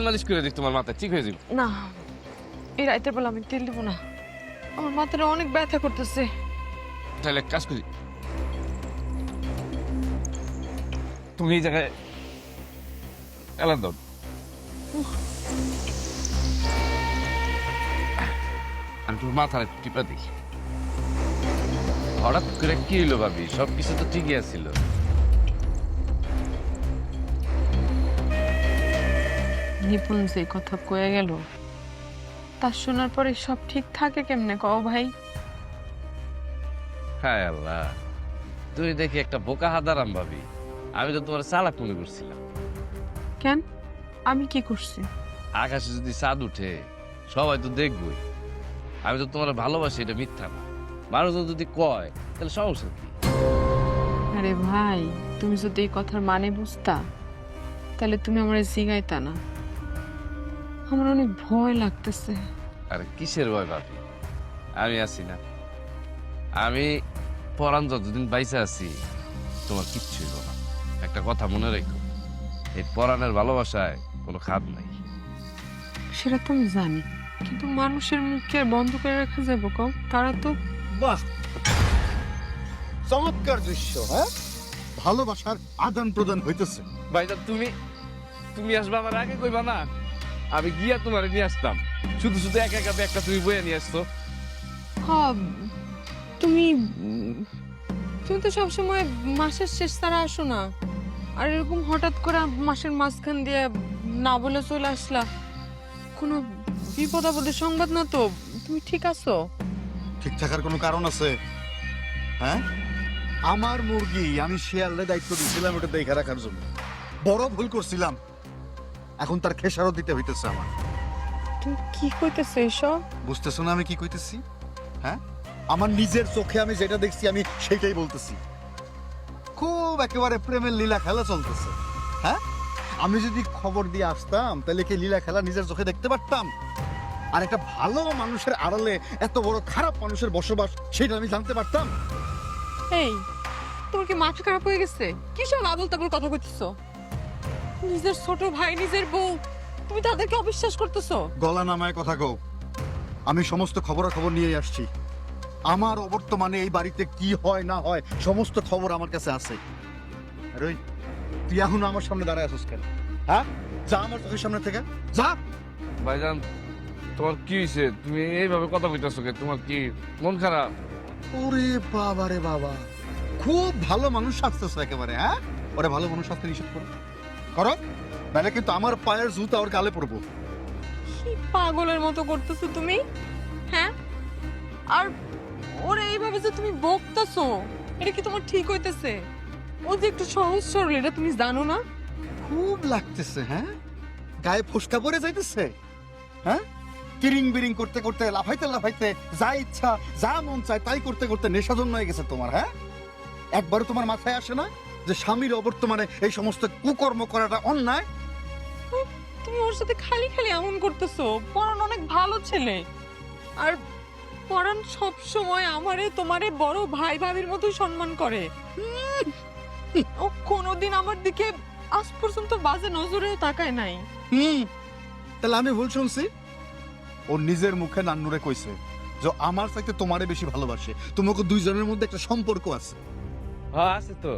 মালিশ করে দিই তোমার মাথা ঠিক হয়ে যাবে। না, এই রাতের বেলা আমি তেল দিব না, আমার মাথাটা অনেক ব্যথা করতেছে। তাহলে এক কাজ করি, তুমি এই জায়গায় এলার দাও। আমি তোর মাথার একটু টিপা দিই। হঠাৎ করে কি হইলো ভাবি? সবকিছু তো ঠিকই আছিল। নিপুণ যে কথা কয়ে গেল, তা শোনার পরে সব ঠিক থাকে কেমনে কও ভাই? হ্যাঁ আল্লাহ, তুই দেখি একটা বোকা হাদারাম ভাবি। আমি তো তোমার চালাক মনে করছিলাম। কেন, আমি কি করছি? আকাশে যদি চাঁদ উঠে সবাই তো দেখবই। আমি তো তোমার ভালোবাসি, এটা মিথ্যা না। মানুষজন যদি কয় তাহলে সমস্যা কি? আরে ভাই, তুমি যদি এই কথার মানে বুঝতা তাহলে তুমি আমার জিগাইতা না। আমার অনেক ভয় লাগতেছে। আরে কিসের ভয় ভাবি? আমি আছি না। আমি পরাণ যতদিন বাইসে আছি তোমার কিচ্ছু হইব না। একটা কথা মনে রেখো, এই পরাণের ভালোবাসায় কোনো খাদ নাই। সেটা তো আমি জানি, কিন্তু মানুষের মুখকে আর বন্ধ করে রাখা যাবে কম? তারা তো বাহ, চমৎকার দৃশ্য। হ্যাঁ, ভালোবাসার আদান প্রদান হইতেছে। ভাইজান, তুমি তুমি আসবা আমার আগে কইবা না? আমি গিয়া তোমার নিয়ে আসতাম। শুধু শুধু একা একা ব্যাগটা তুমি বয়ে নিয়ে আসতো। হ্যাঁ, তুমি তুমি তো সবসময় মাসের শেষ তারা আসো না, আর এরকম হঠাৎ করে মাসের মাঝখান দিয়ে না বলে চলে আসলা। কোনো বিপদ আপদের সংবাদ না তো? তুমি ঠিক আছো? ঠিক থাকার কোনো কারণ আছে? হ্যাঁ, আমার মুরগি আমি শিয়ালের দায়িত্ব দিয়েছিলাম ওটা দেখে রাখার জন্য। বড় ভুল করছিলাম, এখন তার খেসারত দিতে হইতেছে আমার। তুমি কি কইতেছো এসব? বুঝতেছো না আমি কি কইতেছি? হ্যাঁ, আমার নিজের চোখে আমি যেটা দেখছি আমি সেটাই বলতেছি। খুব একেবারে প্রেমের লীলা খেলা চলতেছে। হ্যাঁ, আমি যদি খবর দিয়ে আসতাম তাহলে কি লীলা খেলা নিজের চোখে দেখতে পারতাম? আর একটা ভালো মানুষের আড়ালে এত বড় খারাপ মানুষের বসবাস, সেটা আমি জানতে পারতাম? এই, তোমার কি মাথা খারাপ হয়ে গেছে? কি সব আবল তাবল কথা কইতেছো? নিজের ছোট ভাই, নিজের বউ, তুমি তাদেরকে অবিশ্বাস করতেছো? গলা নামায় কথা কও। আমি সমস্ত খবরাখবর নিয়ে আসছি। আমার অবর্তমানে এই বাড়িতে কি হয় না হয় সমস্ত খবর আমার কাছে আছে। আর ওই তুই এখন আমার সামনে দাঁড়ায় আছিস কেন? হ্যাঁ, যা আমার চোখের সামনে থেকে যা। ভাইজান, তোমার কি হয়েছে? তুমি এইভাবে কথা কইতাছো কে? তোমার কি মন খারাপ? ওরে বাবা রে বাবা, খুব ভালো মানুষ সাজতেছ একেবারে। হ্যাঁ, ওরে ভালো মানুষ সাজতে নিষেধ করো, করো, নাহলে কিন্তু আমার পায়ের জুতা ওর গালে পড়বো। কি পাগলের মতো করতেছো তুমি? হ্যাঁ, আর ওরা এইভাবে যে তুমি বকতেছো, এটা কি তোমার ঠিক হইতেছে? ও যে একটু সহজ সরল, এটা তুমি জানো না? খুব লাগতেছে। হ্যাঁ, গায়ে ফোসকা পড়ে যাইতেছে। হ্যাঁ, কিরিং বিরিং করতে করতে লাফাইতে লাফাইতে যা ইচ্ছা যা মন চায় তাই করতে করতে নেশাধন্য হয়ে গেছে তোমার। হ্যাঁ, একবারও তোমার মাথায় আসে না যে স্বামীর অবর্তমানে এই সমস্ত কুকর্ম করাটা অন্যায়? তুমি ওর সাথে খালি খালি এমন করতেছো। পরাণ অনেক ভালো ছেলে, আর পরাণ সব সময় আমারে তোমারে বড় ভাই ভাবির মতো সম্মান করে। ও কোনোদিন আমার দিকে আজ পর্যন্ত বাজে নজরেও তাকায় নাই। তাহলে আমি ভুল শুনছি? ওর নিজের মুখে নান্নুরে কইছে যে আমার চাইতে তোমারে বেশি ভালোবাসে, তোমাকে দুইজনের মধ্যে একটা সম্পর্ক আছে। হ্যাঁ আছে তো।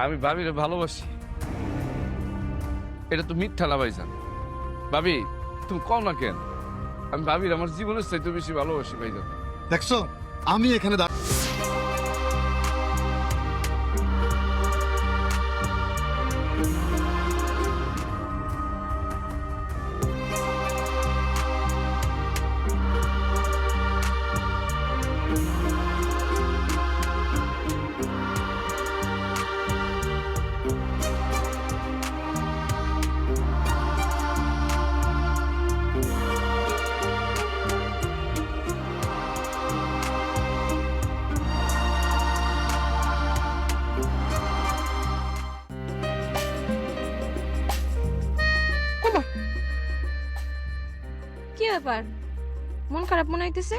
আমি ভাবিরে ভালোবাসি, এটা তো মিথ্যা না ভাইজান। ভাবি, তুমি কও না কেন? আমি ভাবির আমার জীবনের চাইতে বেশি ভালোবাসি ভাইজান। দেখছো, আমি এখানে কি ব্যাপার, মন খারাপ মনে হইতেছে?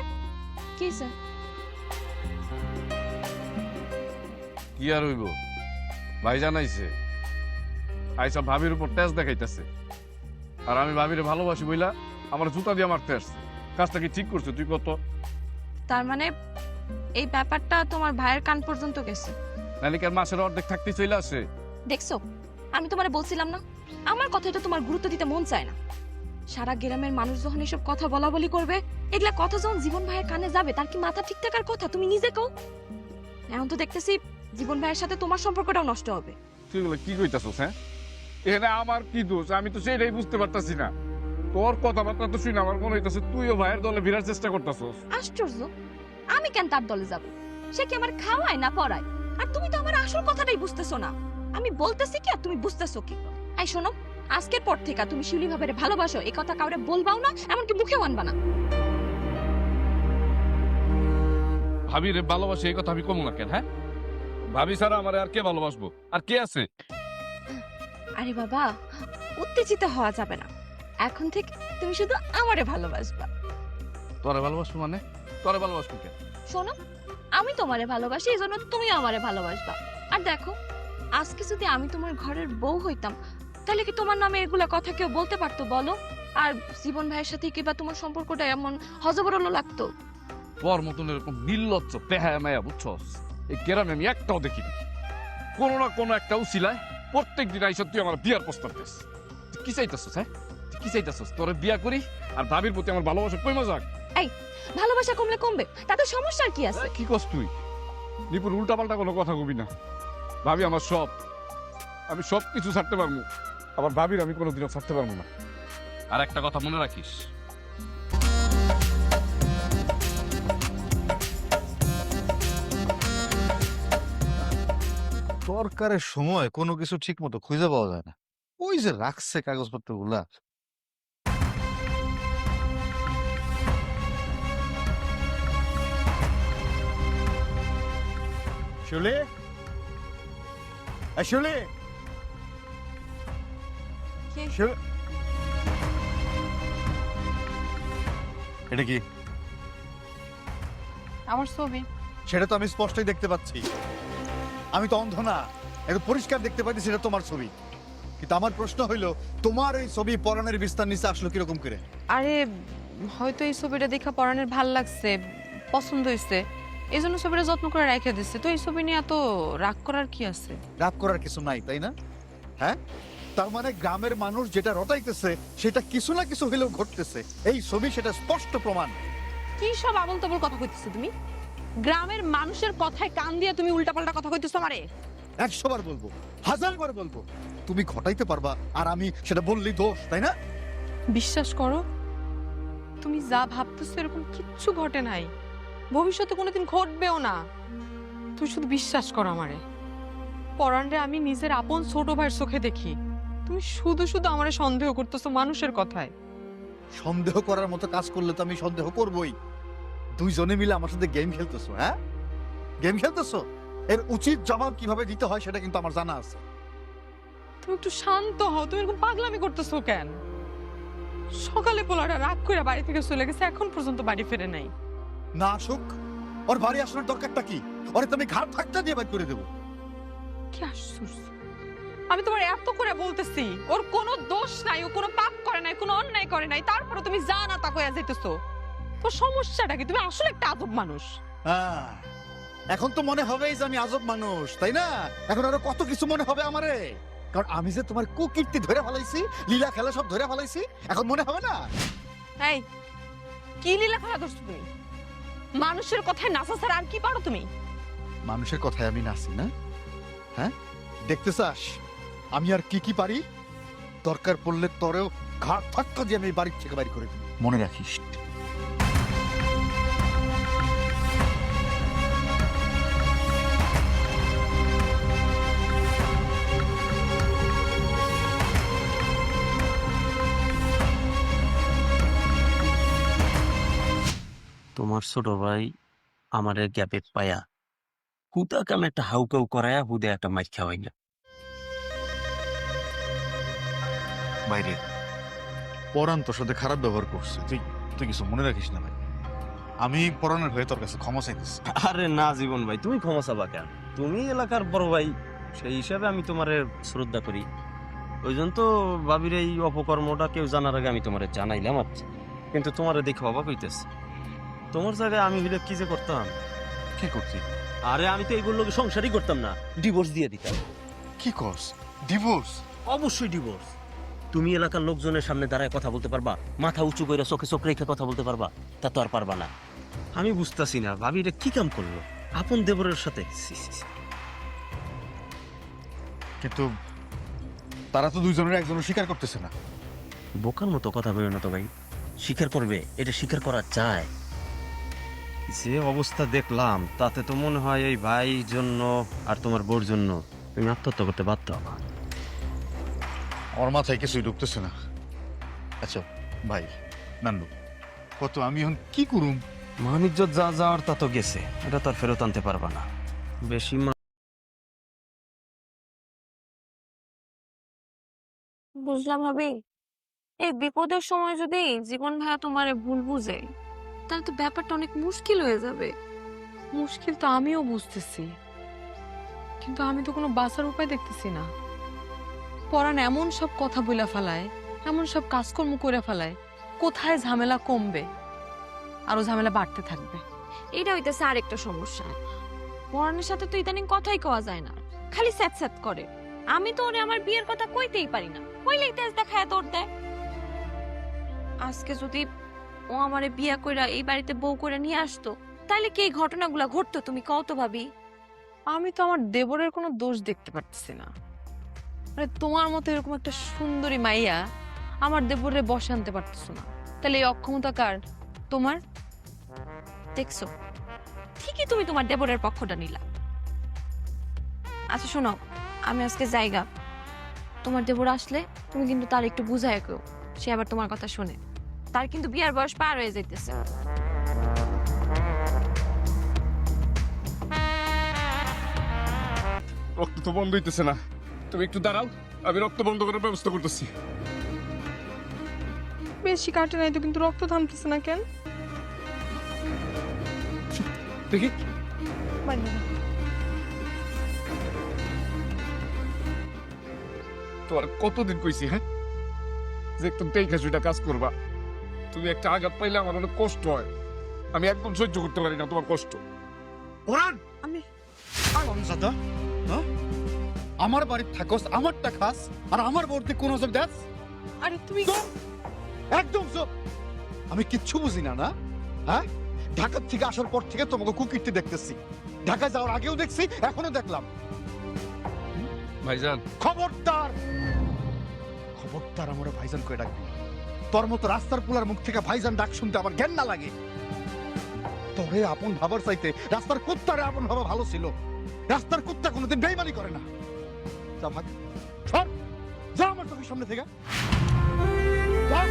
কি হইছে? কি আর হইব? ভাইজান আইছে, আইসা ভাবির উপর তেজ দেখাইতেছে। আর আমি ভাবিরে ভালোবাসি বইলা আমার জুতা দিয়ে মারতে আসছে। কাজটা কি ঠিক করছো তুই কত? তার মানে এই ব্যাপারটা তোমার ভাইয়ের কান পর্যন্ত গেছে। নালিকার মাসের অর্ধেক থাকতে চলে আসে। দেখছো, আমি তোমারে বলছিলাম না আমার কথাটা তোমার গুরুত্ব দিতে মন চায় না। সারা গ্রামের মানুষ যখন এসব কথা বলা বলি করবে, এগুলা কথা যখন জীবন ভাইয়ের কানে যাবে, তার কি মাথা ঠিক থাকার কথা? তুমি নিজে কও। এখন তো দেখতেছি জীবন ভাইয়ের সাথে তোমার সম্পর্কটাও নষ্ট হবে। তুই এগুলো কি কইতাছস? হ্যাঁ, এখানে আমার কি দোষ? আমি তো সেটাই বুঝতে পারতাছি না। তোর কথাবার্তা তো শুনে আমার মনে হইতাছে তুইও ভাইয়ের দলে ভিড়ার চেষ্টা করতাছস। আশ্চর্য, আমি কেন তার দলে যাব? সে কি আমার খাওয়ায় না পড়ায়? আর তুমি তো আমার আসল কথাটাই বুঝতেছো না। আমি বলতেছি কি আর তুমি বুঝতেছো কি? আই শোনো, আজকের পর থেকে তুমি শিউলি ভাবের ভালোবাসো এই কথা কাউরে বলবাও না, এমনকি মুখেও আনবা না। ভাবিরে ভালোবাসে এই কথা আমি কমু না কেন? হ্যাঁ, ভাবি ছাড়া আমার আর কে ভালোবাসবো? আর কে আছে? আরে বাবা, উত্তেজিত হওয়া যাবে না। এখন থেকে তুমি শুধু আমারে ভালোবাসবা। তোরে ভালোবাসবো মানে? তোরে ভালোবাসবো কেন? শোনো, আমি তোমারে ভালোবাসি, এই জন্য তুমি আমারে ভালোবাসবা। আর দেখো, আজকে যদি আমি তোমার ঘরের বউ হইতাম, তাহলে কি তোমার নামে এগুলা কথা কেউ বলতে পারতো বলো? আর জীবন ভাইয়ের সাথে কি বা তোমার সম্পর্কটা এমন হজবরল লাগতো? তোর মতন এরকম নির্লজ্জ পেহায়া মায়া বুঝছস এই গ্রামে আমি একটাও দেখিনি। কোনো না কোনো একটা উছিলায় প্রত্যেক দিন আইসা তুই আমার বিয়ার প্রস্তাব দিস। তুই কি চাইতেছস? হ্যাঁ, তুই কি চাইতেছস? তোরে বিয়া করি আর ভাবির প্রতি আমার ভালোবাসা কইমা যাক? ভালোবাসা কমলে কমবে, তাতে সমস্যার কি আছে? কি কস তুই? নিপুর উল্টা পাল্টা কোনো কথা কবি না। ভাবি আমার সব, আমি সব কিছু ছাড়তে পারবো, আবার ভাবির আমি কোনোদিনও ছাড়তে পারবো না। আর একটা কথা মনে রাখিস, দরকারের সময় কোনো কিছু ঠিক মতো খুঁজে পাওয়া যায় না। ওই যে রাখছে কাগজপত্র গুলা। শিউলি, শিউলি, শিউলি, এটা কি? আমার ছবি। সেটা তো আমি স্পষ্টই দেখতে পাচ্ছি। আমি তো অন্ধ না, একটু পরিষ্কার দেখতে পাচ্ছি সেটা তোমার ছবি। কিন্তু আমার প্রশ্ন হইলো, তোমার এই ছবি পরাণের বিস্তার নিচে আসলো কিরকম করে? আরে হয়তো এই ছবিটা দেখা পরাণের ভাল লাগছে, পছন্দ হয়েছে, এই জন্য ছবিটা যত্ন করে রেখে দিচ্ছে। তো এই ছবি নিয়ে এত রাগ করার কি আছে? রাগ করার কিছু নাই, তাই না? হ্যাঁ, তার মানে গ্রামের মানুষ যেটা রটাইতেছে সেটা কিছু না কিছু হইলেও ঘটতেছে। এই ছবি সেটা স্পষ্ট প্রমাণ। কি সব আবল তাবল কথা কইতেছো তুমি? গ্রামের মানুষের কথায় কান দিয়ে তুমি উল্টাপাল্টা কথা কইতেছো আমারে? 100 বার বলবো, 1000 বার বলবো, তুমি ঘটাইতে পারবা আর আমি সেটা বললেই দোষ, তাই না? বিশ্বাস করো, তুমি যা ভাবতেছো এরকম কিচ্ছু ঘটে নাই, ভবিষ্যতে কোনোদিন ঘটবেও না। তুই শুধু বিশ্বাস করো আমারে। পরাণরে আমি নিজের আপন ছোট ভাইয়ের চোখে দেখি, তুমি শুধু শুধু আমারে সন্দেহ করতেছো মানুষের কথায়। সন্দেহ করার মতো কাজ করলে তো আমি সন্দেহ করবই। দুইজনে মিলে আমার সাথে গেম খেলতেছো। হ্যাঁ, গেম খেলতেছো। এর উচিত জবাব কিভাবে দিতে হয় সেটা কিন্তু আমার জানা আছে। তুমি একটু শান্ত হও, তুমি এরকম পাগলামি করতেছো কেন? সকালে পোলাটা রাগ করে বাড়ি থেকে চলে গেছে, এখন পর্যন্ত বাড়ি ফিরে নাই। না আসুক, ওর বাড়ি আসার দরকারটা কি? ওরে তুমি ঘাট ধাক্কা দিয়ে বাইর করে দেবো। কি আশ্চর্য! আমি তোমার এত করে বলতেছি ওর কোনো দোষ নাই, ও কোনো পাপ করে নাই, কোনো অন্যায় করে নাই, তারপরে তুমি যা না তা কইয়া যাইতেছো। তোর সমস্যাটা কি? তুমি আসলে একটা আজব মানুষ। হ্যাঁ, এখন তো মনে হবেই যে আমি আজব মানুষ, তাই না? এখন আরো কত কিছু মনে হবে আমারে, কারণ আমি যে তোমার কুকীর্তি ধরে ফেলাইছি, লীলা খেলা সব ধরে ফেলাইছি, এখন মনে হবে না? এই কি লীলা খেলা করছো তুমি? মানুষের কথায় নাচা ছাড়া আর কি পারো তুমি? মানুষের কথায় আমি নাচি না? হ্যাঁ, দেখতে চাস আমি আর কি কি পারি? দরকার পড়লে তোরেও ঘাট ধাক্কা দিয়ে আমি এই বাড়ির থেকে বাইর করে দেব, মনে রাখিস। তোমার ছোট ভাই আমারে গ্যাপে পায়া হুদা কাম একটা হাউকাউ করায়া হুদে একটা মাইর খাওয়াইলা। বাইরে পরাণ তোর সাথে খারাপ ব্যবহার করছে, তুই তুই কিছু মনে রাখিস না ভাই। আমি পরাণের হয়ে তোর কাছে ক্ষমা চাইতেছি। আরে না জীবন ভাই, তুমি ক্ষমা চাবা কেন? তুমি এলাকার বড় ভাই, সেই হিসাবে আমি তোমারে শ্রদ্ধা করি। ওই জন্য তো ভাবির এই অপকর্মটা কেউ জানার আগে আমি তোমার জানাইলাম আর কি। কিন্তু তোমার দেখে অবাক হইতেছে, তোমার জায়গায় আমি হইলে কি যে করতাম। কি করছি? আরে আমি তো এইগুলো সংসারই করতাম না, ডিভোর্স দিয়ে দিতাম। কি করস? ডিভোর্স? অবশ্যই ডিভোর্স। তুমি এলাকার লোকজনের সামনে দাঁড়ায় কথা বলতে পারবা, মাথা উঁচু করে চোখে চোখ রেখে কথা বলতে পারবা? তা তো আর পারবা না। আমি বুঝতাছি না ভাবি এটা কি কাম করলো আপন দেবরের সাথে। ছি, ছি, ছি। কিন্তু তারা তো দুইজনের একজনও স্বীকার করতেছে না। বোকার মতো কথা বলো না তো ভাই, স্বীকার করবে? এটা স্বীকার করা যায়? যে অবস্থা দেখলাম তাতে তো মনে হয় এই ভাই জন্য আর তোমার বোর জন্য তুমি আত্মহত্যা করতে বাধ্য হবা। আমার মাথায় কিছুই ঢুকতেছে না। আচ্ছা ভাই, নান্নু কত আমি এখন কি করুম? মানিজ্জত যা যাওয়ার তা তো গেছে, এটা তো আর ফেরত আনতে পারবা না। বেশি বুঝলাম ভাবি, এই বিপদের সময় যদি জীবন ভাইয়া তোমারে ভুল বুঝে তাহলে তো ব্যাপারটা অনেক মুশকিল হয়ে যাবে। মুশকিল তো আমিও বুঝতেছি, কিন্তু আমি তো কোনো বাঁচার উপায় দেখতেছি না। পরাণ এমন সব কথা বলে ফেলায়, এমন সব কাজকর্ম করে ফেলায়, কোথায় ঝামেলা কমবে? আরো ঝামেলা বাড়তে থাকবে। এইটা হইতেছে আরেকটা সমস্যা। পরাণের সাথে তো ইদানিং কথাই কওয়া যায় না, খালি স্যাট স্যাট করে। আমি তো ওরে আমার বিয়ের কথা কইতেই পারি না, কইলেই তেজ দেখায় তোর দেয়। আজকে যদি ও আমারে বিয়া কইরা এই বাড়িতে বউ করে নিয়ে আসতো তাহলে কি এই ঘটনাগুলা ঘটতো? তুমি কও তো ভাবি। আমি তো আমার দেবরের কোনো দোষ দেখতে পারতেছি না। মানে তোমার মতো এরকম একটা সুন্দরী মাইয়া আমার দেবরে বসে আনতে পারতেছো না, তাহলে এই অক্ষমতা কার? তোমার? দেখছো, ঠিকই তুমি তোমার দেবরের পক্ষটা নিলা। আচ্ছা শোনো, আমি আজকে জায়গা, তোমার দেবর আসলে তুমি কিন্তু তার একটু বুঝায় কেউ, সে আবার তোমার কথা শুনে। তার কিন্তু বিয়ার বয়স পার হয়ে যাইতেছে। রক্ত তো বন্ধ হইতেছে না, তুমি একটু দাঁড়াও, আমি রক্ত বন্ধ করার ব্যবস্থা করতেছি। বেশি কাটে নাই তো, কিন্তু রক্ত থামতেছে না কেন? দেখি তোমার কতদিন কইছি, হ্যাঁ, যে একটু দেখে সেটা কাজ করবা। তুমি একটা আঘাত পাইলে আমার অনেক কষ্ট হয়, আমি একদম সহ্য করতে পারি না তোমার কষ্ট। পরাণ, আমি আরামজাদা, হ্যাঁ? আমার বাড়িতে থাকস, আমারটা খাস, আর আমার বউতে কোন নজর দেস? আরে তুমি চুপ! একদম চুপ! আমি কিচ্ছু বুঝি না, না? হ্যাঁ, ঢাকা থেকে আসার পর থেকে তোমাকে কুকীর্তি দেখতেছি। ঢাকা যাওয়ার আগেও দেখছি, এখনো দেখলাম। ভাইজান, খবরদার, খবরদার আমার ভাইজান কয়ে ডাকবি। তোর মতো রাস্তার পুলার মুখ থেকে ভাইজান ডাক শুনতে আমার জ্ঞান না লাগে। তোরে আপন ভাবার চাইতে রাস্তার কুত্তারে আপন ভাবা ভালো ছিল। রাস্তার কুত্তা কোনোদিন বেইমানি করে না। যা ভাগ, সর, যা আমার চোখের সামনে থেকে, যা।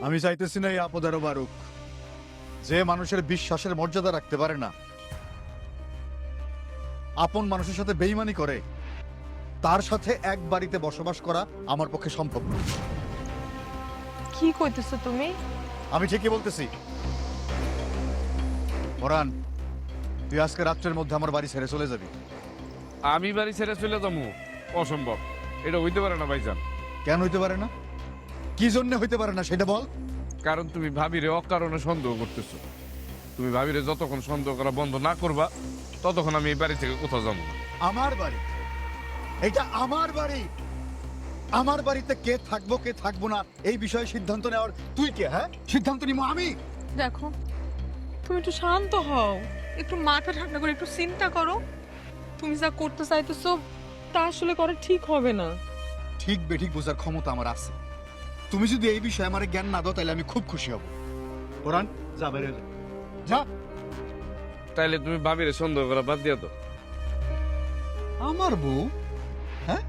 আমি চাইতেছি না এই আপদ আরো বাড়ুক। যে মানুষের বিশ্বাসের মর্যাদা রাখতে পারে না, আপন মানুষের সাথে বেইমানি করে, তার সাথে এক বাড়িতে বসবাস করা আমার পক্ষে সম্ভব না। কি কইতেছো তুমি? আমি ঠিকই বলতেছি। মরান, তুই আজকে রাত্রের মধ্যে আমার বাড়ি ছেড়ে চলে যাবি। আমি বাড়ি ছেড়ে চলে যাবো? অসম্ভব, এটা হইতে পারে না ভাইজান। কেন হইতে পারে না? কি জন্য হইতে পারে না সেটা বল। কারণ তুমি ভাবিরে অকারণে সন্দেহ করতেছো। তুমি ভাবিরে যতক্ষণ সন্দেহ করা বন্ধ না করবা ততক্ষণ আমি এই বাড়ি থেকে কোথাও যাবো না। আমার বাড়ি, এটা আমার বাড়ি। আমার বাড়িতে কে থাকবো কে থাকবো না এই বিষয়ে সিদ্ধান্ত নেওয়ার তুই কে? হ্যাঁ, সিদ্ধান্ত নিবো আমি। দেখো, তুমি একটু শান্ত হও, একটু মাথা ঠান্ডা করে একটু চিন্তা করো। তুমি যা করতে চাইতেছো তা আসলে করা ঠিক হবে না। ঠিক বেঠিক বোঝার ক্ষমতা আমার আছে। তুমি যদি এই বিষয়ে আমার জ্ঞান না দাও তাহলে আমি খুব খুশি হব। পরাণ, যা বের হয়ে যা। যা। তাইলে তুমি ভাবিরে সন্দেহ করা বাদ দিয়া তো। আমার বউ, হ্যাঁ,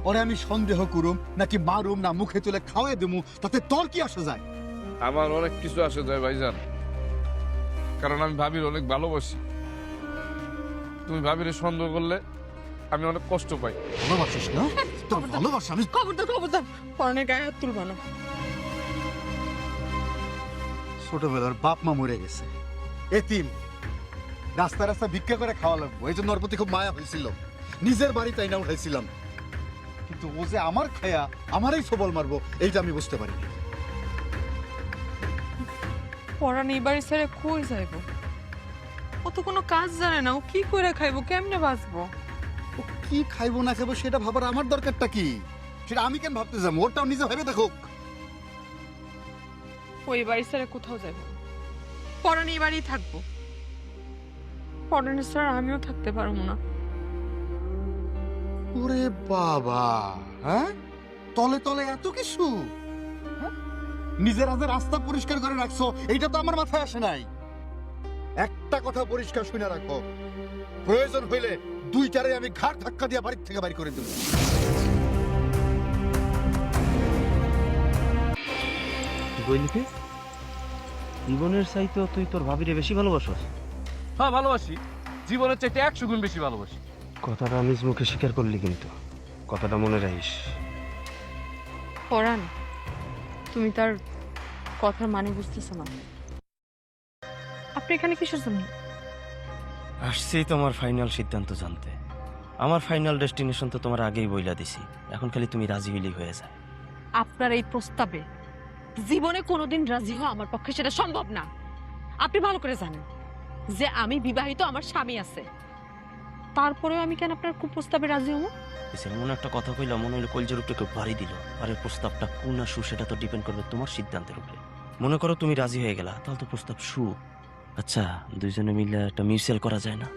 ওরে আমি সন্দেহ করুম নাকি মারুম না মুখে তুলে খাওয়াই দেবো, তাতে তোর কি আসা যায়? আমার অনেক কিছু আসে যায় ভাইজান, কারণ আমি ভাবির অনেক ভালোবাসি। তুমি ভাবিরে সন্দেহ করলে আমি অনেক কষ্ট পাই। ভালোবাসিস না? তোর ভালোবাসা আমি খবরদার পরানের গায়ে হাত তুলবা না। ছোটবেলার বাপ মা মরে গেছে, এতিম, রাস্তা রাস্তা ভিক্ষা করে খাওয়া লাগবো, এই জন্য ওর প্রতি খুব মায়া হয়েছিল, নিজের বাড়ি তাই না উঠাইছিলাম। কিন্তু ও যে আমার খায়া আমারই সবল মারবো এইটা আমি বুঝতে পারিনি। পরান এই বাড়ি ছেড়ে কই যাইব? ও তো কোনো কাজ জানে না, ও কি করে খাইবো, কেমনে বাঁচবো? ও কি খাইবো না খাইবো সেটা ভাবার আমার দরকারটা কি? সেটা আমি কেন ভাবতে যাবো? ওরটাও নিজে ভেবে দেখুক। ওই বাড়ি ছেড়ে কোথাও যাইব না। পরান এই বাড়ি থাকবো। পরানের ছাড়া আমিও থাকতে পারবো না। ওরে বাবা, হ্যাঁ, তলে তলে এত কিছু, হ্যাঁ? নিজের আজ রাস্তা পরিষ্কার করে রাখছো, এইটা তো আমার মাথায় আসে নাই। একটা কথা পরিষ্কার শুনে রাখো, প্রয়োজন হইলে দুইটারে আমি ঘাট ধাক্কা দিয়ে বাড়ির থেকে বাড়ি করে দেব। বইলিতে জীবনের চাইতে তুই তোর ভাবিরে বেশি ভালোবাসস? হ্যাঁ ভালোবাসি, জীবনের চাইতে 100 গুণ বেশি ভালোবাসি। কথাটা নিজ মুখে স্বীকার করলি, কিন্তু কথাটা মনে রাখিস। পরান, তুমি তার কথার মানে বুঝতেছো না। আপনি এখানে কিসের জন্য? আসছি তোমার ফাইনাল সিদ্ধান্ত জানতে। আমার ফাইনাল ডেস্টিনেশন তো তোমার আগেই বইলা দিছি, এখন খালি তুমি রাজি হইলেই হয়ে যায়। আপনার এই প্রস্তাবে জীবনে কোনোদিন রাজি হওয়া আমার পক্ষে সেটা সম্ভব না। আপনি ভালো করে জানেন যে আমি বিবাহিত, আমার স্বামী আছে। তারপরেও আমি কেন আপনার কুপ্রস্তাবে রাজি হবো? এমন একটা কথা কইলা মনে হলো কলজের উপরে কেউ বাড়ি দিল। আর এই প্রস্তাবটা কোন না সু সেটা তো ডিপেন্ড করবে তোমার সিদ্ধান্তের উপরে। মনে করো তুমি রাজি হয়ে গেলা, তাহলে তো প্রস্তাব সু। আচ্ছা, দুইজনে মিলে একটা মিউচুয়াল করা যায় না?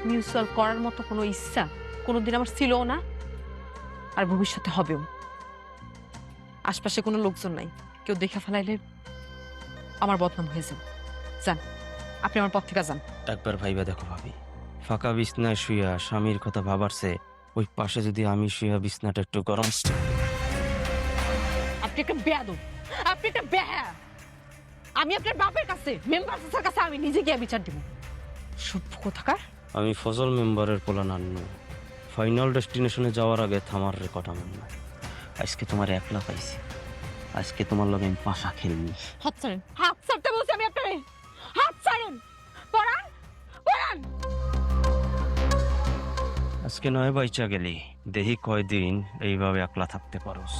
মিউচুয়াল করার মতো কোনো ইচ্ছা কোনোদিন আমার ছিলও না, আর ভবিষ্যতে হবেও। আশপাশে কোনো লোকজন নাই, কেউ দেখে ফেলাইলে আমার বদনাম হয়ে যাবে। যান, আপনি আমার পথ থেকে যান। একবার ভাইবা দেখো ভাবি, ফাঁকা বিছনায় শুইয়া স্বামীর কথা ভাবারছে ওই পাশে যদি আমি শুইয়া বিছনাটা একটু গরম। আপনি একটা বেয়াদব, আপনি একটা বেহা। আমি আপনার বাপের কাছে, মেম্বার চাচার কাছে আমি নিজে গিয়ে বিচার দিব। সভ্য কোথাকার। আমি ফজল মেম্বারের পোলা নান্নু। ফাইনাল ডেস্টিনেশনে যাওয়ার আগে থামার রেকর্ড আমার না। আজকে তোমার একলা পাইছি, আজকে তোমার লগে আমি পাশা খেলবি। হাত ছাড়েন, হাত ছাড়তে বলছি আমি আপনারে, হাত ছাড়েন। পরান, পরান। আজকে নয় বাইচা গেলি, দেহি কয়দিন এইভাবে একলা থাকতে পারোস।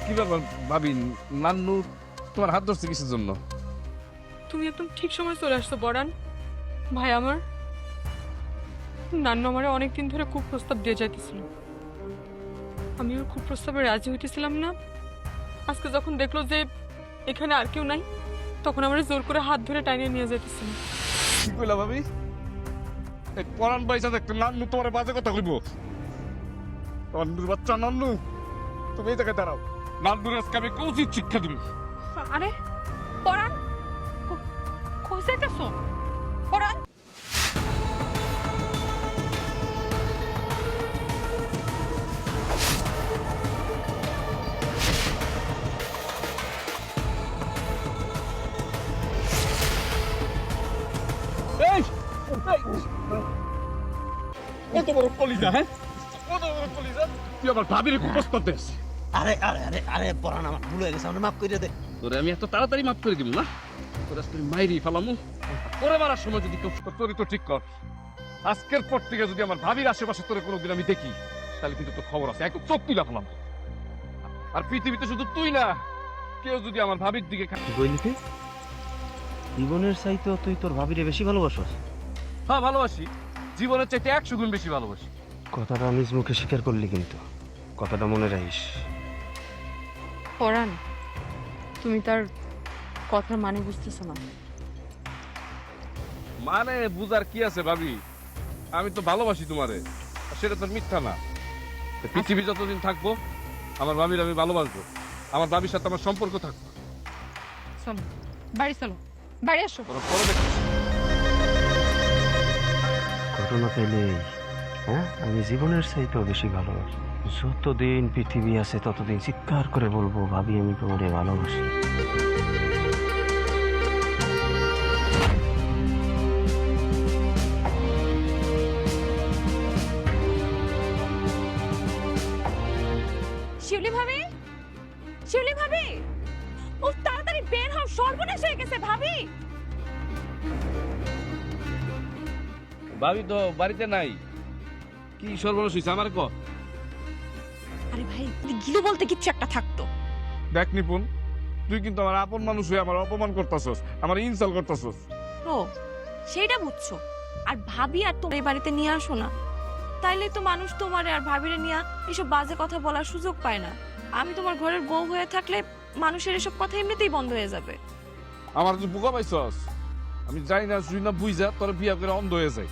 কি ব্যাপার ভাবি, নান্নু তোমার হাত ধরছে কিসের জন্য? তুমি একদম ঠিক সময় চলে আসছো পরান। ভাই আমার, নান্নু আমারে অনেকদিন ধরে খুব প্রস্তাব দিয়ে যাইতেছিল। আমি ওর খুব প্রস্তাবে রাজি হইতেছিলাম না। আজকে যখন দেখলো যে এখানে আর কেউ নাই, তখন আমার জোর করে হাত ধরে টাইনিয়ে নিয়ে যাইতেছিল। কি কইলা ভাবি? এই পরান পয়সা দেখতে নান্নু তোমার বাজে কথা কইব? নান্নুর বাচ্চা নান্নু, তুমি এই জায়গায় দাঁড়াও। নান্নুর আজকে আমি উচিত শিক্ষা দিব। আরে পরান, কই যাইতেছো? পরান। এই কত বড় কলিজা, হ্যাঁ? কত বড় কলিজা? তুই আমার ভাবির প্রস্তাব দেস। আরে আরে আরে আরে পরান, আমার ভুল হয়ে গেছে, আমার মাফ করে দে। তোরে আমি এত তাড়াতাড়ি মাফ করে দিব না? তোর আজকে মাইরি ফেলামু। পরে মারার সময় যদি কেউ চরিত্র ঠিক কর। আজকের পর থেকে যদি আমার ভাবির আশেপাশে তোরে কোনোদিন আমি দেখি, তাহলে কিন্তু তোর খবর আছে, একদম চোখ তুলা ফেলাম। আর পৃথিবীতে শুধু তুই না, কেউ যদি আমার ভাবির দিকে বইলিতে জীবনের চাইতে তুই তোর ভাবিরে বেশি ভালোবাসস? হ্যাঁ ভালোবাসি, জীবনের চাইতে 100 গুণ বেশি ভালোবাসি। কথাটা নিজ মুখে স্বীকার করলি, কিন্তু কথাটা মনে রাখিস। পরান, তুমি তার কথার মানে বুঝতেছো না। মানে বুঝার কি আছে ভাবি? আমি তো ভালোবাসি তোমারে, আর সেটা তোর মিথ্যা না। পৃথিবী যতদিন থাকবো আমার ভাবির আমি ভালোবাসবো, আমার ভাবির সাথে আমার সম্পর্ক থাকবো। চলো বাড়ি চলো, বাড়ি আসো। ওরা পরে দেখো। ঘটনা পেলে হ্যাঁ আমি জীবনের চাইতেও বেশি ভালোবাসি। যতদিন পৃথিবী আছে ততদিন চিৎকার করে বলবো ভাবি আমি তোমারে ভালোবাসি। শিউলি ভাবি, শিউলি ভাবি, ও তাড়াতাড়ি বের হও, সর্বনাশ হয়ে গেছে ভাবি। ভাবি তো বাড়িতে নাই, কি সর্বনাশ হয়েছে আমার ক? আরে ভাই গিলো বলতে কিচ্ছু একটা থাকতো। দেখ নিপুণ, তুই কিন্তু আমার আপন মানুষ হয়ে আমার অপমান করতেছস, আমার ইনসাল করতেছস। ও সেইটা বুঝছো, আর ভাবি আর তোমার এই বাড়িতে নিয়ে আসো না, তাইলে তো মানুষ তোমারে আর ভাবিরে নিয়ে এসব বাজে কথা বলার সুযোগ পায় না। আমি তোমার ঘরের বউ হয়ে থাকলে মানুষের এসব কথা এমনিতেই বন্ধ হয়ে যাবে। আমার তুই বোকা পাইছস, আমি যাই না শুই না বুঝা তোর বিয়া করে অন্ধ হয়ে যাই।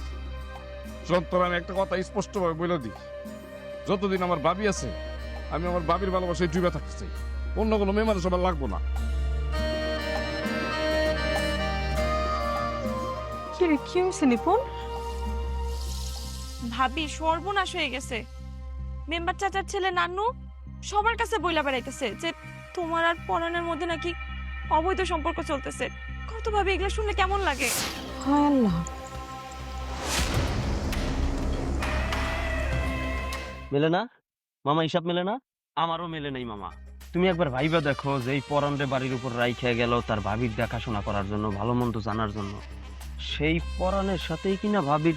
শোন, তোর আমি একটা কথা স্পষ্ট ভাবে বলে দিই, যতদিন আমার ভাবি আছে আমি আমার ভাবির ভালোবাসায় ডুবে থাকতে চাই, অন্য কোনো মেয়ে মানুষ আমার লাগবো না। কি রে, কি হয়েছে নিপুণ? ভাবি সর্বনাশ হয়ে গেছে। মেম্বার চাচার ছেলে নান্নু সবার কাছে বইলা বেড়াইতেছে যে তোমার আর পরাণের মধ্যে নাকি অবৈধ সম্পর্ক চলতেছে। কত ভাবি এগুলো শুনলে কেমন লাগে? হায় আল্লাহ। মেলে না মামা, হিসাব মেলে না? আমারও মেলে নাই মামা। তুমি একবার ভাইবা দেখো যে এই পরানরে বাড়ির উপর রাইখা গেল তার ভাবির দেখাশোনা করার জন্য, ভালো মন্দ জানার জন্য। সেই পরানের সাথেই কিনা ভাবির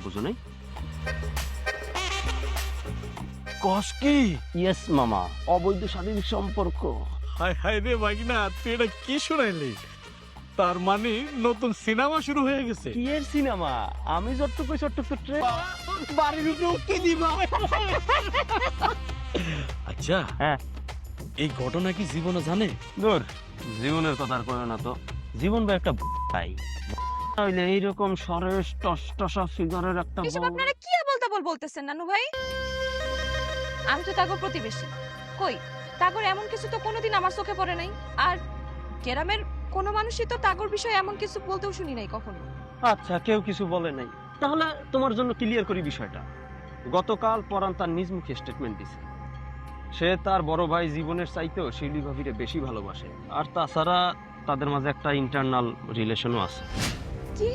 বুঝো নাই? কস কি? ইয়েস মামা, অবৈধ শারীরিক সম্পর্ক। হায় হায় রে ভাগিনা, তুই এটা কি শুনাইলি? তার মানে নতুন সিনেমা শুরু হয়ে গেছে। কি এর সিনেমা? আমি যতটুকু ছোট্ট বাড়ির উপরে উঠে দিবা। আচ্ছা হ্যাঁ, এই ঘটনা কি জীবনে জানে? দূর, জীবনের কথা আর কইও না তো। জীবন ভাই একটা ভাই হইলে এইরকম সরেস টসটসা ফিগারের একটা এসব বউ। আপনারা কি বলতে বলতেছেন নানু ভাই? আমি তো তাগর প্রতিবেশী, কই তাগর এমন কিছু তো কোনোদিন আমার চোখে পড়ে নাই। আর গ্রামের কোনো মানুষই তো তাগর বিষয়ে এমন কিছু বলতেও শুনি নাই কখনো। আচ্ছা, কেউ কিছু বলে নাই, তাহলে তোমার জন্য ক্লিয়ার করি বিষয়টা। গতকাল পরান তার নিজ মুখে স্টেটমেন্ট দিছে সে তার বড় ভাই জীবনের চাইতেও শিউলি ভাবিরে বেশি ভালোবাসে। আর তাছাড়া তাদের মাঝে একটা ইন্টারনাল রিলেশনও আছে। কি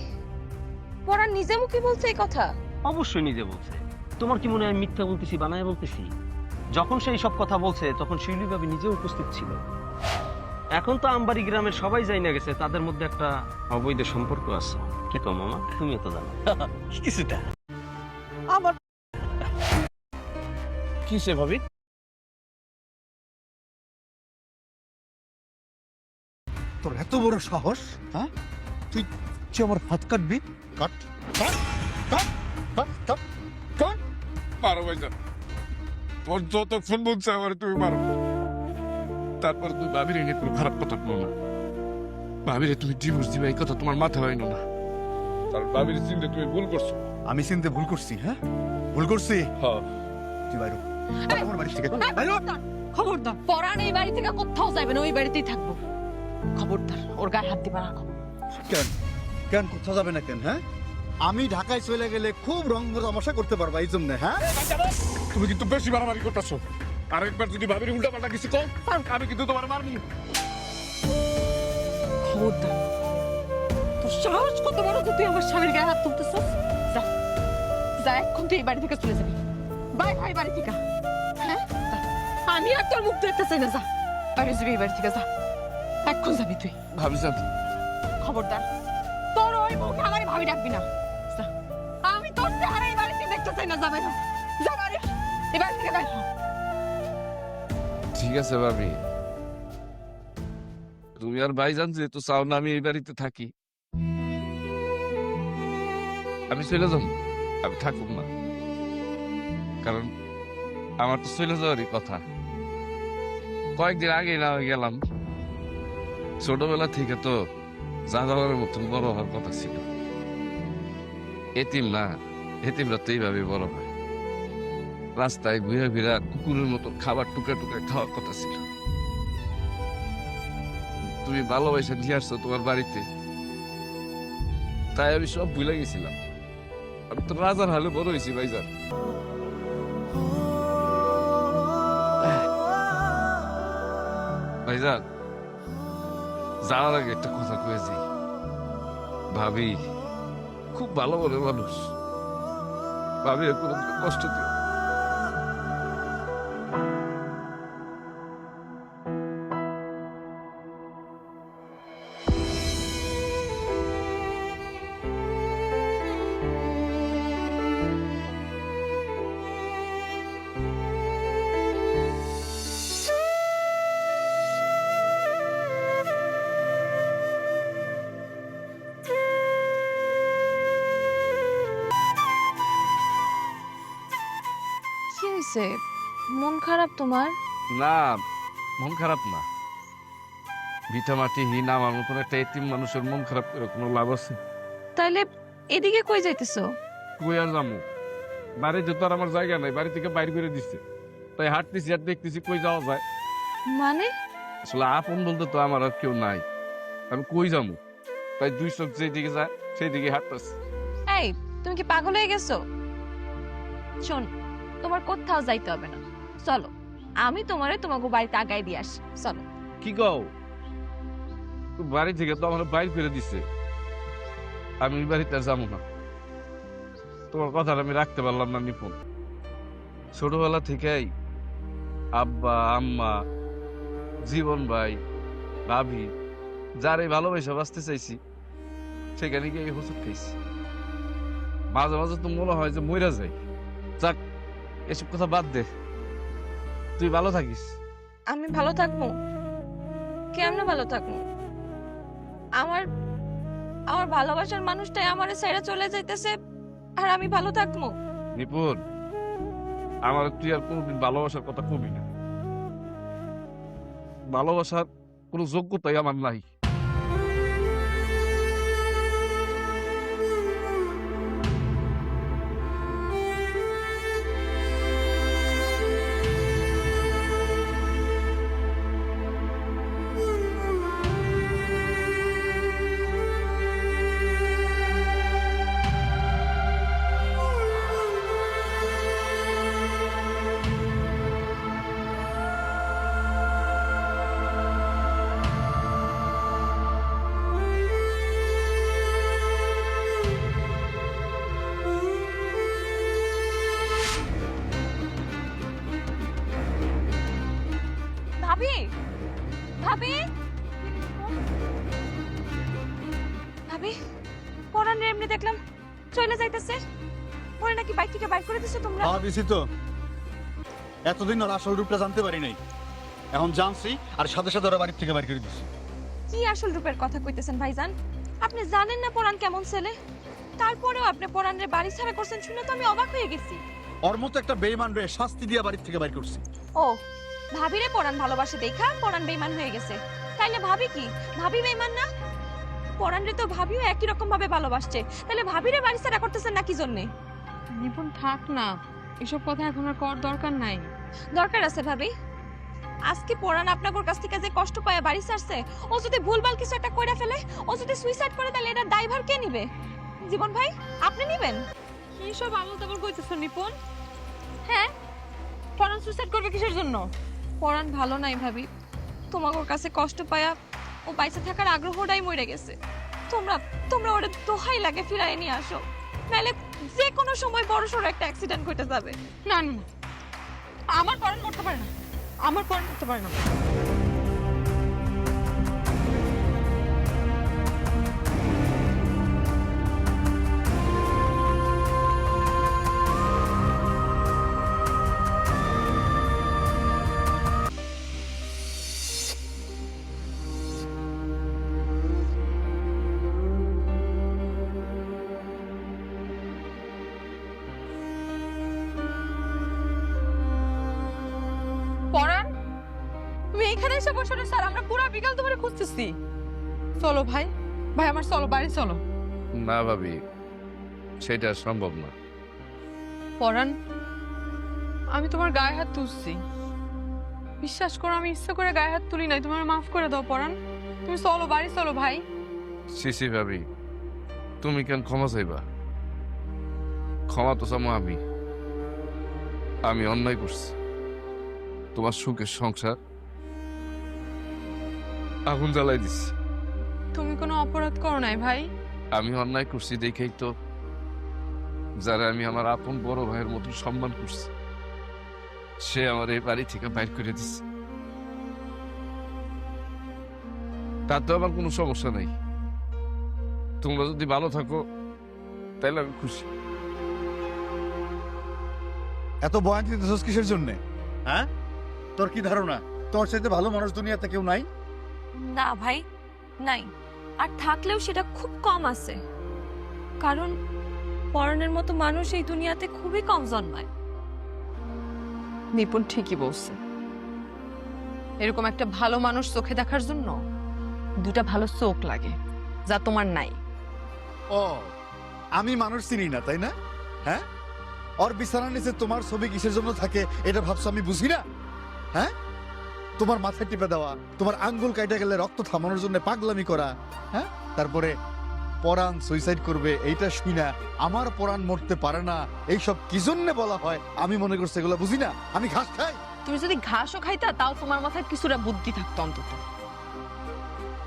পরাণ নিজে মুখে বলছে এই কথা? অবশ্যই নিজে বলছে। তোমার কি মনে হয় মিথ্যা বলতেছি, বানায় বলতেছি? যখন সেই সব কথা বলছে তখন শিউলি ভাবি নিজে উপস্থিত ছিল। এখন তো আমবাড়ি গ্রামের সবাই জানা গেছে তাদের মধ্যে একটা অবৈধ সম্পর্ক আছে। কি কো মামা, তুমিও তো জানো। কিছুটা। আমার কিসে ভাবি? তোর এত বড় সাহস, হ্যাঁ? তুই তুই আমার হাত কাটবি? কাট কাট কাট কাট কাট কাট। মারো ভাইজান, তোর যতক্ষণ বলছে আমার তুমি মারো, তারপর তুই ভাবির এনে কোনো খারাপ কথা বলো না। ভাবিরে তুমি ডিভোর্স দিবে এই কথা তোমার মাথা হয় না, কারণ ভাবির চিন্তা তুমি ভুল করছো। আমি চিনতে ভুল করছি, হ্যাঁ? ভুল করছি। হ্যাঁ, তুই বাইরো, আমার বাড়ি থেকে বাইরো। খবরদার, পরাণ এই বাড়ি থেকে কোথাও যাবে না, ওই বাড়িতেই থাকবো। খবরদার, ওর গায়ে হাত দিবা না। কেন কেন কোথাও যাবে না কেন? হ্যাঁ, আমি ঢাকায় চলে গেলে খুব রং তামাশা করতে পারবা এই জন্য। হ্যাঁ, তুমি কিন্তু বেশি বাড়াবাড়ি করতেছো। আরেকবার যদি ভাবির উল্টা পাল্টা কিছু কও, আমি কিন্তু তোমার মারবো। খবরদার, তোর সাহস কত বড় যে তুই আমার স্বামীর গায়ে হাত তুলতেছস? যা যা, এখন তুই এই বাড়ি থেকে চলে যাবি। বাই বাই, বাড়ি থেকে। হ্যাঁ, যা। আমি আর তোর মুখ দেখতে চাই না। যা, বাইরে যাবি এই বাড়ি থেকে। যা, এখন যাবি তুই। ভাবিজান, খবরদার, তোর ওই মুখে আমার ভাবি ডাকবি না। যা, আমি তোর চেহারা এই বাড়িতে দেখতে চাই না। যা বাইরে, যা বাইরে, এই বাড়ি থেকে বাইরে হ। ঠিক আছে ভাবি, তুমি আর ভাইজান যেহেতু চাও না আমি এই বাড়িতে থাকি, আমি চলে যাবো। আমি থাকুক না, কারণ আমার তো চলে যাওয়ারই কথা। কয়েকদিন আগে না হয়ে গেলাম, ছোটবেলা থেকে তো যাযাবরের মতন বড় হওয়ার কথা ছিল। এতিম না, এতিমরা তো এইভাবে বড় হয়। রাস্তায় ঘুরে ঘুরে কুকুরের মতো খাবার টুকা টুকা খাওয়ার কথা ছিল। তুমি ভালোবাসা নিয়ে আসছো তোমার বাড়িতে, তাই আমি সব ভুলে গেছিলাম। আমি তো রাজার হালে বড় হয়েছি ভাইজান। ভাইজান, যাওয়ার আগে একটা কথা কয়েছি, ভাবি খুব ভালো বলে মানুষ, ভাবি কোনো কষ্ট দিও। কি হয়েছে? মন খারাপ তোমার? না, মন খারাপ না। ভিটা মাটিহীন আমার মতন একটা এতিম মানুষের মন খারাপ করে কোনো লাভ আছে? তাইলে এদিকে কই যাইতেছো? কই আর যাবো, বাড়িতে তো আর আমার জায়গা নাই, বাড়ি থেকে বাইরে করে দিচ্ছে, তাই হাঁটতেছি আর দেখতেছি কই যাওয়া যায়। মানে আসলে আপন বলতে তো আমার আর কেউ নাই, আমি কই যাবো, তাই দুই চোখ যেদিকে যায় সেই দিকে হাঁটতেছি। এই, তুমি কি পাগল হয়ে গেছো? শোন, তোমার কোথাও যাইতে হবে না, চলো আমি তোমারে তোমাকে বাড়িতে আগাই দিয়ে আসি, চলো। কি কও? বাড়ি থেকে তো আমার বাইর করে দিচ্ছে, আমি ওই বাড়িতে আর যাবো না। তোমার কথাটা আমি রাখতে পারলাম না নিপুণ। ছোটবেলা থেকেই আব্বা আম্মা জীবন ভাই ভাবি যারে ভালোবাসা বাঁচতে চাইছি, সেখানে গিয়ে এই হোঁচট খাইছি। মাঝে মাঝে তো মনে হয় যে মইরা যাই। যাক, এসব কথা বাদ দে, তুই ভালো থাকিস। আমি ভালো থাকবো? কেমনে ভালো থাকবো? আমার আমার ভালোবাসার মানুষটাই আমারে ছেড়ে চলে যাইতেছে, আর আমি ভালো থাকবো? নিপুণ, আমার তুই আর কোনোদিন ভালোবাসার কথা কবি না। ভালোবাসার কোনো যোগ্যতাই আমার নাই। ভাবি, ভাবি, ভাবি, পরাণের এমনি দেখলাম চলে যাইতেছে, পরে নাকি বাইক থেকে বাইর করে দিছো তোমরা? খাওয়া দিছি তো, এতদিন ওর আসল রূপটা জানতে পারি নাই, এখন জানছি আর সাথে সাথে ওরা বাড়ি থেকে বাইর করে দিছি। কি আসল রূপের কথা কইতেছেন ভাইজান? আপনি জানেন না পরাণ কেমন ছেলে, তারপরেও আপনি পরাণের বাড়ি ছাড়া করছেন শুনে তো আমি অবাক হয়ে গেছি। ওর মতো একটা বেইমান রে শাস্তি দিয়ে বাড়ি থেকে বাইর করছি। ও, ভাবিরে পরাণ ভালোবাসে দেখা পরাণ বেইমান হয়ে গেছে, তাইলে ভাবি কি ভাবি বেইমান না? পরাণরে তো ভাবিও একই রকম ভাবে ভালোবাসছে, তাহলে ভাবিরে বাড়ি ছাড়া করতেছেন না কি জন্যে? নিপুণ থাক না, এসব কথা এখন আর কর দরকার নাই। দরকার আছে ভাবি। আজকে পরাণ আপনার কাছ থেকে যে কষ্ট পায় বাড়ি ছাড়ছে, ও যদি ভুলভাল কিছু একটা কইরা ফেলে, ও যদি সুইসাইড করে, তাহলে এটা দায়ভার কে নিবে? জীবন ভাই, আপনি নিবেন? কি সব আবল তাবল কইতেছো নিপুণ? হ্যাঁ, পরাণ সুইসাইড করবে কিসের জন্য? পরাণ ভালো নাই ভাবি, তোমার কাছে কষ্ট পায়া ও বাইসে থাকার আগ্রহটাই মরে গেছে। তোমরা তোমরা ওরে দোহাই লাগে ফিরায় নিয়ে আসো, নাহলে যে কোনো সময় বড় সড়ো একটা অ্যাক্সিডেন্ট ঘটে যাবে। না না না, আমার পরাণ করতে পারে না, আমার পরাণ করতে পারে না। পরাণ, তুমি এখানে এসে বসো না স্যার, আমরা পুরো বিকাল ধরে খুঁজতেছি। চলো ভাই, ভাই আমার চলো, বাড়ি চলো। না ভাবি, সেটা সম্ভব না। পরাণ, আমি তোমার গায়ে হাত তুলছি। বিশ্বাস করো, আমি ইচ্ছা করে গায়ে হাত তুলি নাই। তোমার মাফ করে দাও পরাণ। তুমি চলো, বাড়ি চলো ভাই। সিসি ভাবি, তুমি কেন ক্ষমা চাইবা? ক্ষমা তো চামো আমি অন্যায় করছি। তোমার সুখের সংসার আগুন জ্বালাই দিছি। তুমি কোনো অপরাধ করো নাই ভাই। আমি অন্যায় করছি দেখেই তো যারা আমি আমার আপন বড় ভাইয়ের মতো সম্মান করছি, সে আমার এই বাড়ি থেকে বাইর করে দিচ্ছে। তাতে আমার কোনো সমস্যা নেই। তোমরা যদি ভালো থাকো তাহলে আমি খুশি। এত বয়ান দিতেছস কিসের জন্য? হ্যাঁ, তোর কি ধারণা তোর চাইতে ভালো মানুষ দুনিয়াতে কেউ নাই? না ভাই, নাই। আর থাকলেও সেটা খুব কম আছে, কারণ পরাণের মতো মানুষ এই দুনিয়াতে খুবই কম জন্মায়। নিপুণ ঠিকই বলছে। এরকম একটা ভালো মানুষ চোখে দেখার জন্য দুটা ভালো চোখ লাগে, যা তোমার নাই। ও, আমি মানুষ চিনি না তাই না? হ্যাঁ, ওর বিছানার নিচে তোমার ছবি কিসের জন্য থাকে এটা ভাবছো আমি বুঝি না? হ্যাঁ, তোমার মাথায় টিপে দেওয়া, তোমার আঙ্গুল কাইটা গেলে রক্ত থামানোর জন্য পাগলামি করা, হ্যাঁ, তারপরে পরাণ সুইসাইড করবে এইটা শুই না আমার পরাণ মরতে পারে না, এইসব কি জন্য বলা হয় আমি মনে করছি এগুলো বুঝি না। আমি ঘাস খাই। তুমি যদি ঘাসও খাইতা তাও তোমার মাথায় কিছুটা বুদ্ধি থাকতো অন্তত।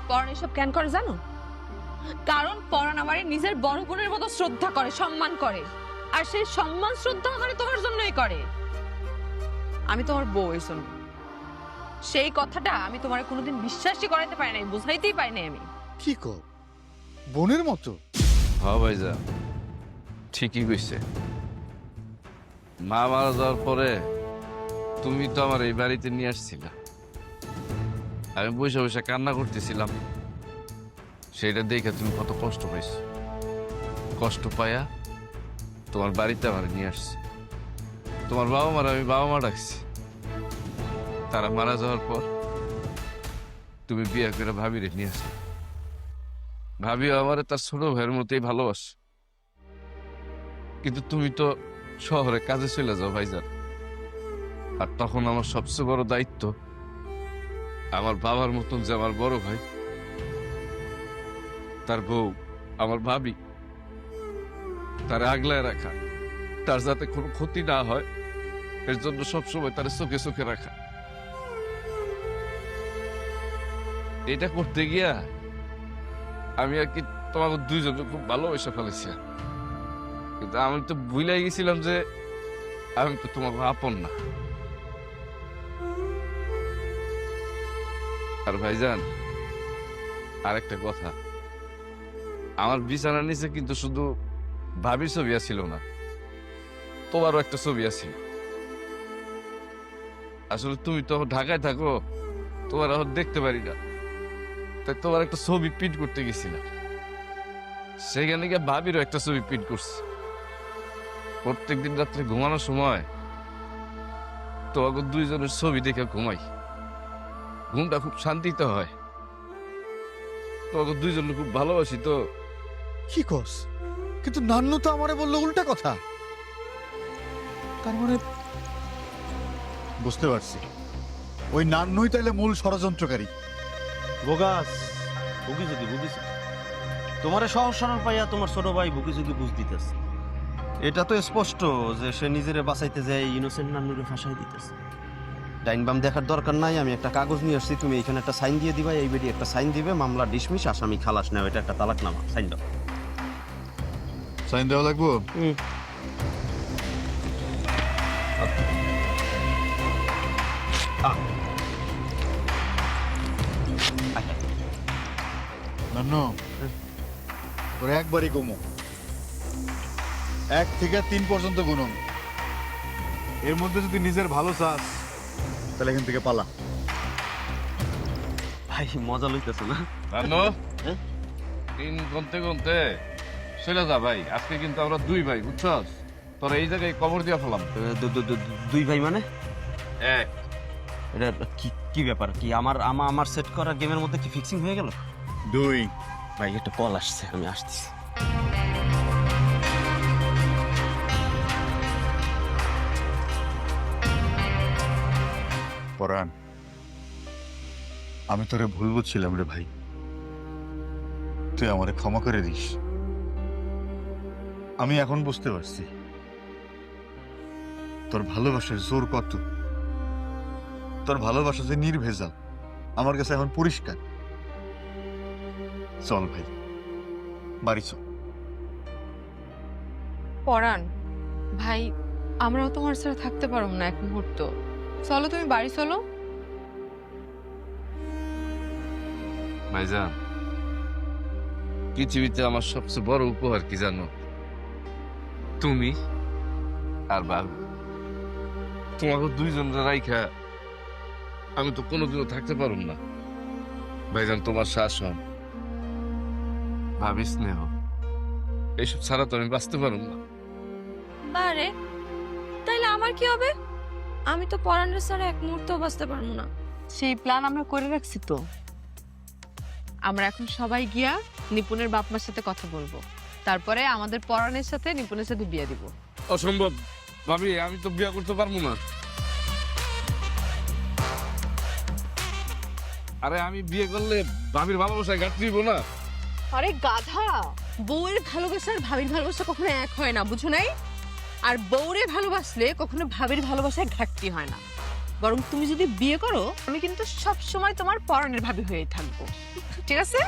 পরাণ এসব কেন করে জানো? কারণ পরাণ আমার নিজের বড় বোনের মতো শ্রদ্ধা করে, সম্মান করে। আর সেই সম্মান শ্রদ্ধা আমার তোমার জন্যই করে। আমি তোমার বউ, এই জন্য সেই কথাটা আমি তোমার কোনোদিন বিশ্বাসই করাইতে পারি নাই, বুঝাইতেই পারি নাই আমি। কি কো, বোনের মতো? হ্যাঁ ভাইজা, ঠিকই কইছে। মা মারা যাওয়ার পরে তুমি তো আমার এই বাড়িতে নিয়ে আসছিলা। আমি বসে বসে কান্না করতেছিলাম, সেটা দেখে তুমি কত কষ্ট পাইছো। কষ্ট পাইয়া তোমার বাড়িতে আমার নিয়ে আসছি। তোমার বাবা মারা আমি বাবা মা ডাকছি। তারা মারা যাওয়ার পর তুমি বিয়ে করে ভাবিরে নিয়ে আসো। ভাবিও আমার তার ছোট ভাইয়ের মতোই ভালোবাসে। কিন্তু তুমি তো শহরে কাজে চলে যাও ভাইজান। আর তখন আমার সবচেয়ে বড় দায়িত্ব আমার বাবার মতন যে আমার বড় ভাই, তার বউ, আমার ভাবি, তার আগলায় রাখা, তার যাতে কোনো ক্ষতি না হয় এর জন্য সবসময় তার চোখে চোখে রাখা। এটা করতে গিয়া আমি আর কি তোমাকে দুইজনে খুব ভালোবেসে ফেলেছি। কিন্তু আমি তো ভুলাই গেছিলাম যে আমি তো তোমাকে আপন না। আর ভাইজান, আরেকটা কথা, আমার বিছানার নিচে কিন্তু শুধু ভাবির ছবি ছিল না, তোমারও একটা ছবি আছিল। আসলে তুমি তো ঢাকায় থাকো, তোমার এখন দেখতে পারি না, তাই তোমার একটা ছবি প্রিন্ট করতে গেছিলাম। সেখানে গিয়ে ভাবিরও একটা ছবি প্রিন্ট করছি। প্রত্যেকদিন রাত্রে ঘুমানোর সময় তোমাকে দুইজনের ছবি দেখে ঘুমাই। ঘুমটা খুব শান্তিতে হয়। তোমাকে দুইজনে খুব ভালোবাসি তো। কি কস? কিন্তু নান্নু তো আমারে বললো উল্টা কথা। তার মানে বুঝতে পারছি, ওই নান্নুই তাইলে মূল ষড়যন্ত্রকারী। বোগাস, বুকি যদি বুঝিস, তোমার সহজ সরল পাইয়া তোমার ছোট ভাই বুকি যদি বুঝ দিতেছে। এটা তো স্পষ্ট যে সে নিজেরে বাঁচাইতে যায় ইনোসেন্ট নান্নুরে ফাঁসাই দিতেছে। ডাইন বাম দেখার দরকার নাই, আমি একটা কাগজ নিয়ে আসছি, তুমি এখানে একটা সাইন দিয়ে দিবা, এই বেডি একটা সাইন দিবে, মামলা ডিসমিস, আসামি খালাস নেওয়া, এটা একটা তালাকনামা। সাইন দাও। সাইন দেওয়া লাগবো? নান্নু, তোর একবারই কমো, 1 থেকে 3 পর্যন্ত গুনুন। এর মধ্যে যদি নিজের ভালো চাস তাহলে এখান থেকে পালা। ভাই মজা লইতেছে না? জানো, 3 গুনতে গুনতে চলে যা ভাই। আজকে কিন্তু আমরা 2 ভাই, বুঝছস? তোর এই জায়গায় কবর দিয়া ফেলাম। 2 ভাই মানে? 1। এটা কি ব্যাপার? কি আমার সেট করা গেমের মধ্যে কি ফিক্সিং হয়ে গেল? 2। ভাই একটা কল আসছে, আমি আসতেছি। পরাণ, আমি তোরে ভুল বুঝছিলাম রে ভাই, তুই আমারে ক্ষমা করে দিস। আমি এখন বুঝতে পারছি তোর ভালোবাসার জোর কত, তোর ভালোবাসা যে নির্ভেজাল আমার কাছে এখন পরিষ্কার। চল ভাই, বাড়ি চল। পরাণ ভাই, আমরাও তোমার ছাড়া থাকতে পারবো না এক মুহূর্ত। চলো তুমি বাড়ি চলো। ভাইজান, পৃথিবীতে আমার সবচেয়ে বড় উপহার কি জানো? তুমি আর বাবু। তোমাকে দুইজনের রাইখা আমি তো কোনোদিনও থাকতে পারুম না। ভাইজান, তোমার শাসন, ভাবি স্নেহ, এইসব ছাড়া তো আমি বাঁচতে পারুম না। বারে তাইলে আমার কি হবে? আমি তো পরাণের ছাড়া এক মুহূর্ত বাঁচতে পারবো না। সেই প্ল্যান আমরা করে রাখছি তো। আমরা এখন সবাই গিয়া নিপুণের বাপ মার সাথে কথা বলবো, তারপরে আমাদের পরাণের সাথে নিপুণের সাথে বিয়ে দিব। অসম্ভব ভাবি, আমি তো বিয়ে করতে পারবো না। আরে আমি বিয়ে করলে ভাবির ভালোবাসায় ঘাটতি দিব না। আরে গাধা, বউয়ের ভালোবাসা আর ভাবির ভালোবাসা কখনো এক হয় না, বুঝো নাই? আর বউরে ভালোবাসলে কখনো ভাবির ভালোবাসায় ঘাটতি হয় না। বরং তুমি যদি বিয়ে করো, আমি কিন্তু সব সময় তোমার পরাণের ভাবি হয়ে থাকবো, ঠিক আছে?